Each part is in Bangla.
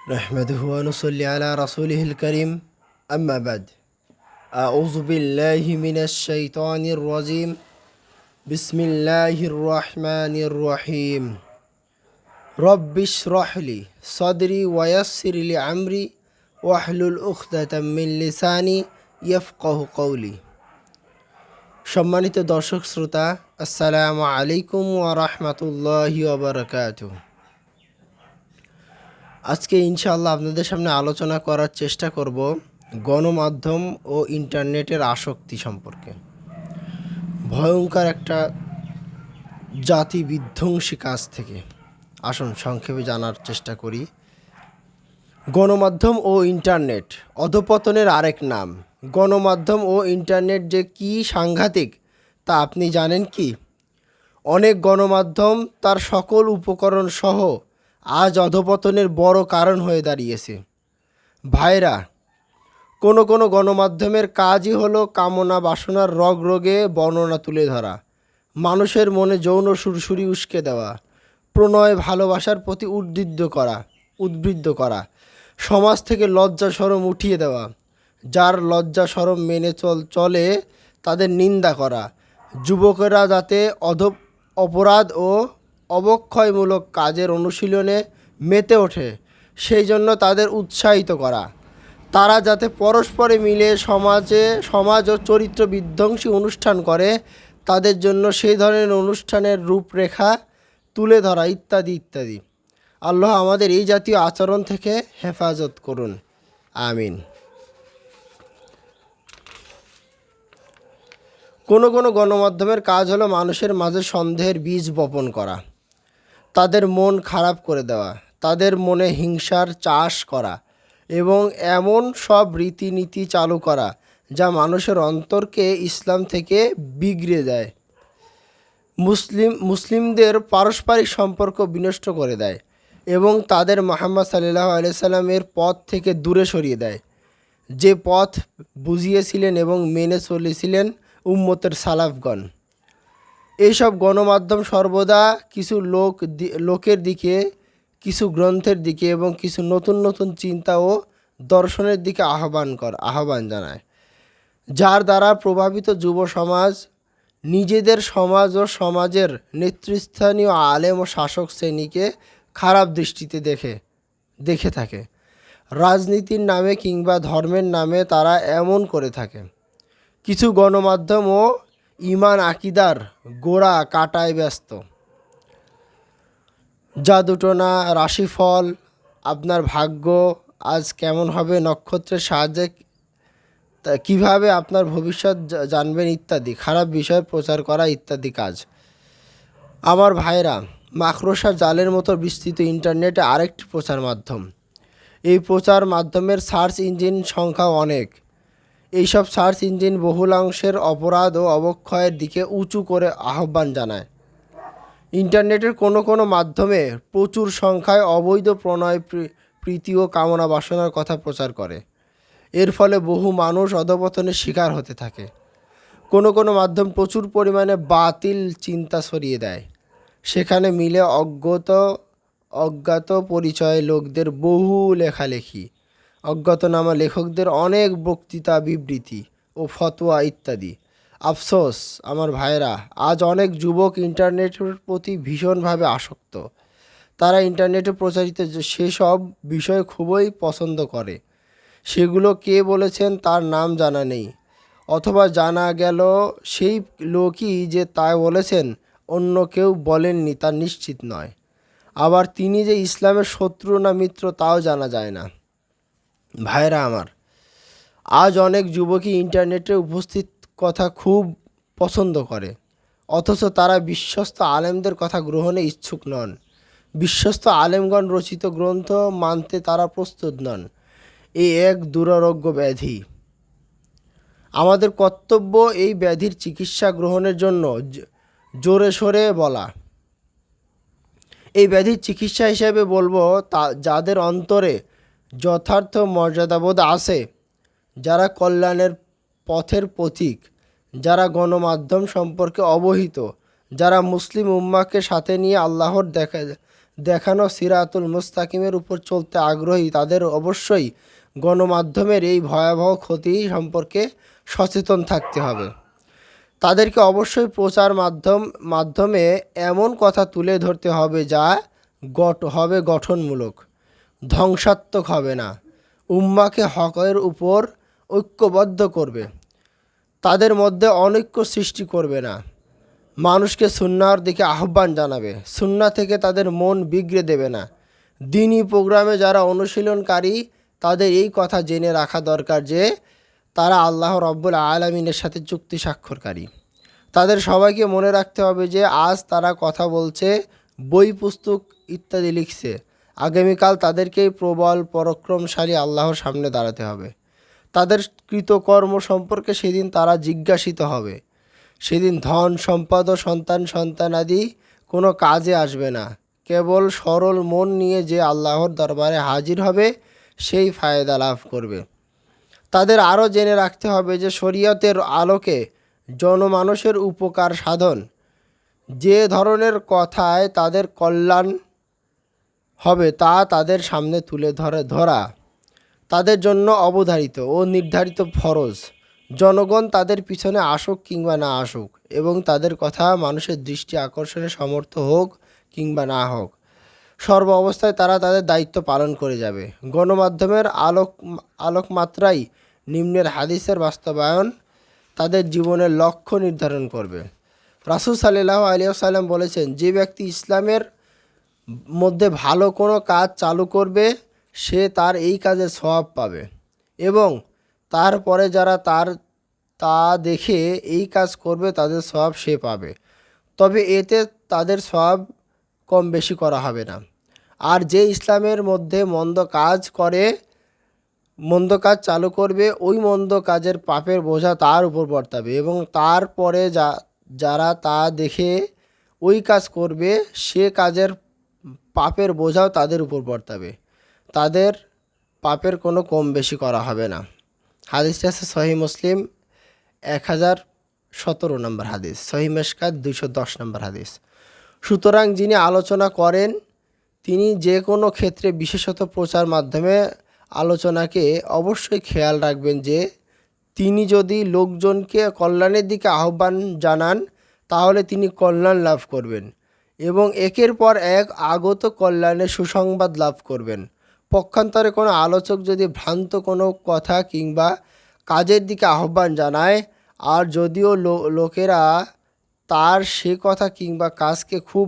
نحمده ونصلي على رسوله الكريم أما بعد أعوذ بالله من الشيطان الرجيم بسم الله الرحمن الرحيم رب اشرح لي صدري ويسر لي أمري واحلل عقدة من লিসানি يفقه قولي সম্মানিত দর্শক শ্রোতা আসসালামু আলাইকুম ওয়া রাহমাতুল্লাহি ওয়া বারাকাতুহু। আজকে ইনশাআল্লাহ আপনাদের সামনে আলোচনা করার চেষ্টা করব গণমাধ্যম ও ইন্টারনেটের আসক্তি সম্পর্কে। ভয়ঙ্কর একটা জাতি বিধ্বংসী কাজ থেকে আসুন সংক্ষেপে জানার চেষ্টা করি। গণমাধ্যম ও ইন্টারনেট অধঃপতনের আরেক নাম। গণমাধ্যম ও ইন্টারনেট যে কি সাংঘাতিক তা আপনি জানেন কি? অনেক গণমাধ্যম তার সকল উপকরণ সহ আজ অধঃপতনের বড় কারণ হয়ে দাঁড়িয়েছে। ভাইরা, কোনো কোনো গণমাধ্যমের কাজই হলো কামনা বাসনার রগে বর্ণনা তুলে ধরা, মানুষের মনে যৌন সুরসুরি উস্কে দেওয়া, প্রণয় ভালোবাসার প্রতি উদ্বুদ্ধ করা, সমাজ থেকে লজ্জা শরম উঠিয়ে দেওয়া, যার লজ্জা শরম মেনে চলে তাদের নিন্দা করা, যুবকেরা যাতে অপরাধ ও অবক্ষয়মূলক কাজের অনুশীলনে মেতে ওঠে সেই জন্য তাদের উৎসাহিত করা, তারা যাতে পরস্পরে মিলে সমাজ ও চরিত্র বিধ্বংসী অনুষ্ঠান করে তাদের জন্য সেই ধরনের অনুষ্ঠানের রূপরেখা তুলে ধরা ইত্যাদি ইত্যাদি। আল্লাহ আমাদের এই জাতীয় আচরণ থেকে হেফাজত করুন, আমিন। কোনো কোনো গণমাধ্যমের কাজ হলো মানুষের মাঝে সন্দেহের বীজ বপন করা, তাদের মন খারাপ করে দেওয়া, তাদের মনে হিংসার চাষ করা এবং এমন সব রীতিনীতি চালু করা যা মানুষের অন্তরকে ইসলাম থেকে বিগড়ে দেয়, মুসলিমদের পারস্পরিক সম্পর্ক বিনষ্ট করে দেয় এবং তাদের মুহাম্মদ সাল্লাল্লাহু আলাইহি সাল্লামের পথ থেকে দূরে সরিয়ে দেয়, যে পথ বুঝিয়েছিলেন এবং মেনে চলেছিলেন উম্মতের সালাফগণ। এইসব গণমাধ্যম সর্বদা কিছু লোকের দিকে, কিছু গ্রন্থের দিকে এবং কিছু নতুন নতুন চিন্তা ও দর্শনের দিকে আহ্বান জানায়, যার দ্বারা প্রভাবিত যুব সমাজ নিজেদের সমাজ ও সমাজের নেতৃস্থানীয় আলেম ও শাসক শ্রেণীকে খারাপ দৃষ্টিতে দেখে থাকে। রাজনীতির নামে কিংবা ধর্মের নামে তারা এমন করে থাকে। কিছু গণমাধ্যম ও ইমান আকিদার গোড়া কাটায় ব্যস্ত। জাদুটোনা, রাশিফল, আপনার ভাগ্য আজ কেমন হবে, নক্ষত্রের সাহায্যে কিভাবে আপনার ভবিষ্যৎ জানবেন ইত্যাদি খারাপ বিষয় প্রচার করা ইত্যাদি কাজ। আমার ভাইরা, মাকড়সার জালের মতো বিস্তৃত ইন্টারনেটে আরেকটি প্রচার মাধ্যম। এই প্রচার মাধ্যমের সার্চ ইঞ্জিন সংখ্যা অনেক। এইসব সার্চ ইঞ্জিন বহুলাংশের অপরাধ ও অবক্ষয়ের দিকে উঁচু করে আহ্বান জানায়। ইন্টারনেটের কোনো কোনো মাধ্যমে প্রচুর সংখ্যায় অবৈধ প্রণয়, প্রীতি ও কামনা বাসনার কথা প্রচার করে। এর ফলে বহু মানুষ অধঃপতনের শিকার হতে থাকে। কোনো কোনো মাধ্যম প্রচুর পরিমাণে বাতিল চিন্তা ছড়িয়ে দেয়। সেখানে মিলে অজ্ঞাত পরিচয় লোকদের বহু লেখালেখি, অজ্ঞাতনামা লেখকদের অনেক বক্তৃতা, বিবৃতি ও ফতোয়া ইত্যাদি। আফসোস আমার ভাইরা, আজ অনেক যুবক ইন্টারনেটের প্রতি ভীষণভাবে আসক্ত। তারা ইন্টারনেটে প্রচারিত সেসব বিষয় খুবই পছন্দ করে। সেগুলো কে বলেছেন তার নাম জানা নেই, অথবা জানা গেল সেই লোকই যে তা বলেছেন অন্য কেউ বলেননি তা নিশ্চিত নয়। আবার তিনি যে ইসলামের শত্রু না মিত্র তাও জানা যায় না। ভাইরা আমার, আজ অনেক যুবকই ইন্টারনেটে উপস্থিত কথা খুব পছন্দ করে, অথচ তারা বিশ্বস্ত আলেমদের কথা গ্রহণে ইচ্ছুক নন। বিশ্বস্ত আলেমগণ রচিত গ্রন্থ মানতে তারা প্রস্তুত নন। এই এক দুরারোগ্য ব্যাধি। আমাদের কর্তব্য এই ব্যাধির চিকিৎসা গ্রহণের জন্য জোরে সোরে বলা। এই ব্যাধির চিকিৎসা হিসেবে বলবো যাদের অন্তরে যথার্থ মর্যাদাবোধ আছে, যারা কল্যাণের পথের পথিক, যারা গণমাধ্যম সম্পর্কে অবহিত, যারা মুসলিম উম্মাহকে সাথে নিয়ে আল্লাহর দেখানো সিরাতুল মুস্তাকিমের উপর চলতে আগ্রহী তাদের অবশ্যই গণমাধ্যমের এই ভয়াবহ ক্ষতি সম্পর্কে সচেতন থাকতে হবে। তাদেরকে অবশ্যই প্রচার মাধ্যমে এমন কথা তুলে ধরতে হবে যা হবে গঠনমূলক, ধ্বংসাত্মক হবে না, উম্মাকে হকের উপর ঐক্যবদ্ধ করবে, তাদের মধ্যে অনৈক্য সৃষ্টি করবে না, মানুষকে সুন্নাহর দিকে আহ্বান জানাবে, সুন্নাহ থেকে তাদের মন বিগড়ে দেবে না। দ্বীনি প্রোগ্রামে যারা অনুশীলনকারী তাদের এই কথা জেনে রাখা দরকার যে তারা আল্লাহ রব্বুল আলামিনের সাথে চুক্তি স্বাক্ষরকারী। তাদের সবাইকে মনে রাখতে হবে যে আজ তারা কথা বলছে, বই পুস্তক ইত্যাদি লিখছে, আগামীকাল তাদেরকেই প্রবল পরাক্রমশালী আল্লাহর সামনে দাঁড়াতে হবে। তাদের কৃতকর্ম সম্পর্কে সেদিন তারা জিজ্ঞাসিত হবে। সেদিন ধন সম্পদ ও সন্তানাদি কোনো কাজে আসবে না। কেবল সরল মন নিয়ে যে আল্লাহর দরবারে হাজির হবে সেই ফায়দা লাভ করবে। তাদের আরও জেনে রাখতে হবে যে শরীয়তের আলোকে জনমানুষের উপকার সাধন, যে ধরনের কথায় তাদের কল্যাণ হবে তা তাদের সামনে তুলে ধরা তাদের জন্য অবধারিত ও নির্ধারিত ফরজ। জনগণ তাদের পিছনে আসুক কিংবা না আসুক, এবং তাদের কথা মানুষের দৃষ্টি আকর্ষণে সমর্থ হোক কিংবা না হোক, সর্ব অবস্থায় তারা তাদের দায়িত্ব পালন করে যাবে। গণমাধ্যমের আলোকমাত্রাই নিম্নের হাদিসের বাস্তবায়ন তাদের জীবনের লক্ষ্য নির্ধারণ করবে। রাসূল সাল্লাল্লাহু আলাইহি ওয়াসাল্লাম বলেছেন, যে ব্যক্তি ইসলামের মধ্যে ভালো কোনো কাজ চালু করবে সে তার এই কাজে সওয়াব পাবে, এবং তারপরে যারা তা দেখে এই কাজ করবে তাদের সওয়াব সে পাবে, তবে এতে তাদের সওয়াব কম বেশি করা হবে না। আর যে ইসলামের মধ্যে মন্দ কাজ চালু করবে ওই মন্দ কাজের পাপের বোঝা তার উপর বর্তাবে, এবং তারপরে যারা তা দেখে ওই কাজ করবে সে কাজের পাপের বোঝাও তাদের উপর বর্তাবে, তাদের পাপের কোনো কম বেশি করা হবে না। হাদিসটি আছে সহিহ মুসলিম 1017 নম্বর হাদিস, সহিহ মিশকাত 210 নম্বর হাদিস। সুতরাং যিনি আলোচনা করেন তিনি যে কোনো ক্ষেত্রে, বিশেষত প্রচার মাধ্যমে আলোচনাকে অবশ্যই খেয়াল রাখবেন যে তিনি যদি লোকজনকে কল্যাণের দিকে আহ্বান জানান তাহলে তিনি কল্যাণ লাভ করবেন, এবং একের পর এক আগত কল্যাণের সুসংবাদ লাভ করবেন। পক্ষান্তরে কোনো আলোচক যদি ভ্রান্ত কোনো কথা কিংবা কাজের দিকে আহ্বান জানায়, আর যদিও লোকেরা তার সে কথা কিংবা কাজকে খুব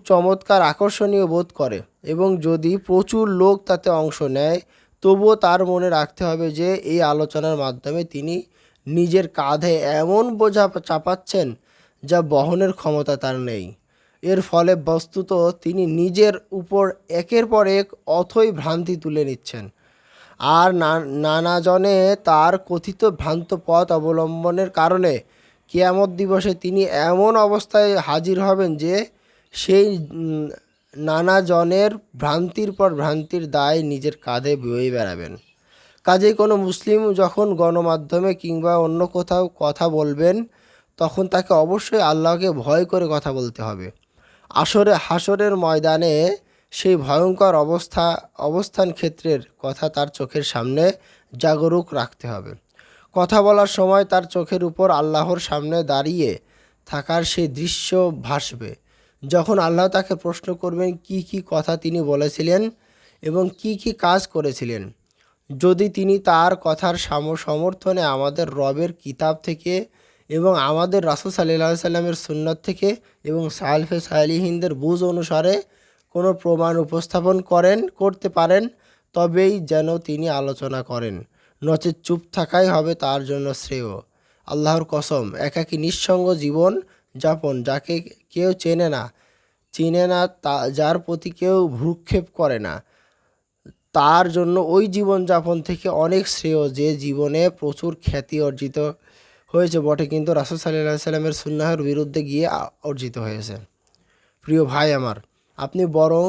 চমৎকার আকর্ষণীয় বোধ করে, এবং যদি প্রচুর লোক তাতে অংশ নেয়, তবুও তার মনে রাখতে হবে যে এই আলোচনার মাধ্যমে তিনি নিজের কাঁধে এমন বোঝা চাপাচ্ছেন যা বহনের ক্ষমতা তার নেই। এর ফলে বস্তুত তিনি নিজের উপর একের পর এক অথৈ ভ্রান্তি তুলে নিচ্ছেন, আর নানাজনে তার কথিত ভ্রান্ত পথ অবলম্বনের কারণে কিয়ামত দিবসে তিনি এমন অবস্থায় হাজির হবেন যে সেই নানাজনের ভ্রান্তির পর ভ্রান্তির দায় নিজের কাঁধে বয়ে বেড়াবেন। কাজেই কোনো মুসলিম যখন গণমাধ্যমে কিংবা অন্য কোথাও কথা বলবেন তখন তাকে অবশ্যই আল্লাহকে ভয় করে কথা বলতে হবে। হাসরের ময়দানে সেই ভয়ঙ্কর অবস্থান ক্ষেত্রের কথা তার চোখের সামনে জাগরুক রাখতে হবে। কথা বলার সময় তার চোখের উপর আল্লাহর সামনে দাঁড়িয়ে থাকার সেই দৃশ্য ভাসবে, যখন আল্লাহ তাকে প্রশ্ন করবেন কি কি কথা তিনি বলেছিলেন এবং কি কি কাজ করেছিলেন। যদি তিনি তার কথার সমর্থনে আমাদের রবের কিতাব থেকে এবং আমাদের রাসূল সাল্লাল্লাহু আলাইহি সাল্লামের সুন্নাত থেকে এবং সালফে সালিহিনদের বুঝ অনুসারে কোনো প্রমাণ উপস্থাপন করতে পারেন, তবেই যেন তিনি আলোচনা করেন, নচেত চুপ থাকাই হবে তার জন্য শ্রেয়। আল্লাহর কসম, একাকী নিঃসঙ্গ জীবন যাপন, যাকে কেউ চেনে না যার প্রতি কেউ ভ্রুক্ষেপ করে না, তার জন্য ওই জীবনযাপন থেকে অনেক শ্রেয় যে জীবনে প্রচুর খ্যাতি অর্জিত হয়েছে বটে, কিন্তু রাসূল সাল্লাল্লাহু আলাইহি সাল্লামের সুন্নাহের বিরুদ্ধে গিয়ে অর্জিত হয়েছে। প্রিয় ভাই আমার, আপনি বরং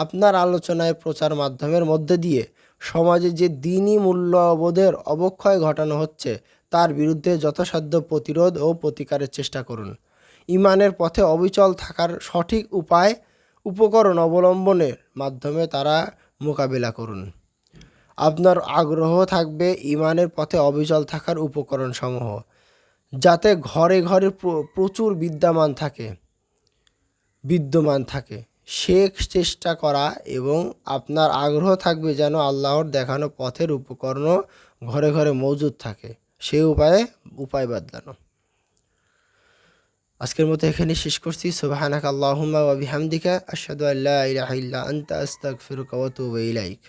আপনার আলোচনায় প্রচার মাধ্যমের মধ্যে দিয়ে সমাজে যে দ্বীনি মূল্যবোধের অবক্ষয় ঘটানো হচ্ছে তার বিরুদ্ধে যথাসাধ্য প্রতিরোধ ও প্রতিকারের চেষ্টা করুন। ইমানের পথে অবিচল থাকার সঠিক উপকরণ অবলম্বনের মাধ্যমে তারা মোকাবিলা করুন। আপনার আগ্রহ থাকবে ইমানের পথে অবিচল থাকার উপকরণসমূহ, যাতে ঘরে ঘরে প্রচুর বিদ্যমান থাকে সে চেষ্টা করা, এবং আপনার আগ্রহ থাকবে যেন আল্লাহর দেখানো পথের উপকরণও ঘরে ঘরে মজুদ থাকে, সেই উপায় বদলানো। আজকের মতো এখানে শেষ করছি। সুবহানাকা আল্লাহুম্মা ওয়া বিহামদিকা আশহাদু আল্লা ইলাহা ইল্লা আনতা আস্তাগফিরুকা ওয়া আতুবু ইলাইক।